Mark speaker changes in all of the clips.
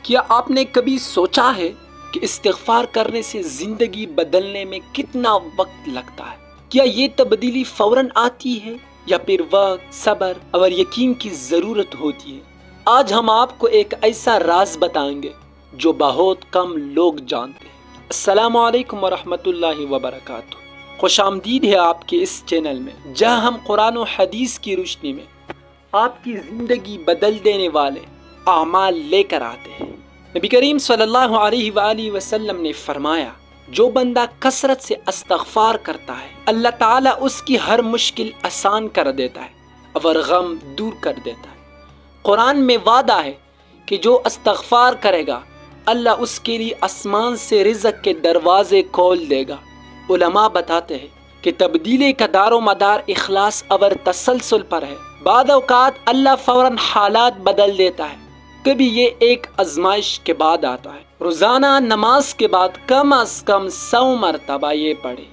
Speaker 1: کیا آپ نے کبھی سوچا ہے کہ استغفار کرنے سے زندگی بدلنے میں کتنا وقت لگتا ہے؟ کیا یہ تبدیلی فوراً آتی ہے یا پھر وقت، صبر اور یقین کی ضرورت ہوتی ہے؟ آج ہم آپ کو ایک ایسا راز بتائیں گے جو بہت کم لوگ جانتے ہیں۔ السلام علیکم ورحمۃ اللہ وبرکاتہ۔ خوش آمدید ہے آپ کے اس چینل میں، جہاں ہم قرآن و حدیث کی روشنی میں آپ کی زندگی بدل دینے والے اعمال لے کر آتے ہیں۔ نبی کریم صلی اللہ علیہ وآلہ وسلم نے فرمایا، جو بندہ کثرت سے استغفار کرتا ہے، اللہ تعالیٰ اس کی ہر مشکل آسان کر دیتا ہے اور غم دور کر دیتا ہے۔ قرآن میں وعدہ ہے کہ جو استغفار کرے گا، اللہ اس کے لیے آسمان سے رزق کے دروازے کھول دے گا۔ علماء بتاتے ہیں کہ تبدیلی کا دار و مدار اخلاص اور تسلسل پر ہے۔ بعض اوقات اللہ فوراً حالات بدل دیتا ہے، کبھی یہ ایک آزمائش کے بعد آتا ہے۔ روزانہ نماز کے بعد کم از کم 100 مرتبہ یہ پڑھے،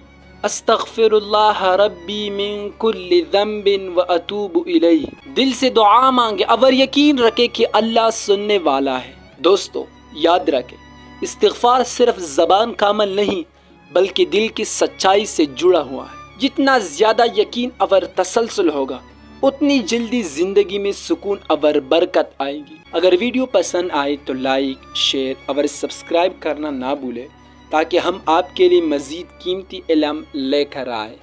Speaker 1: استغفر اللہ ربی من کل ذنب واتوب الیہ۔ دل سے دعا مانگے اور یقین رکھے کہ اللہ سننے والا ہے۔ دوستو، یاد رکھے، استغفار صرف زبان کا عمل نہیں بلکہ دل کی سچائی سے جڑا ہوا ہے۔ جتنا زیادہ یقین اور تسلسل ہوگا، اتنی جلدی زندگی میں سکون اور برکت آئے گی۔ اگر ویڈیو پسند آئے تو لائک، شیئر اور سبسکرائب کرنا نہ بھولیں تاکہ ہم آپ کے لیے مزید قیمتی علم لے کر آئیں۔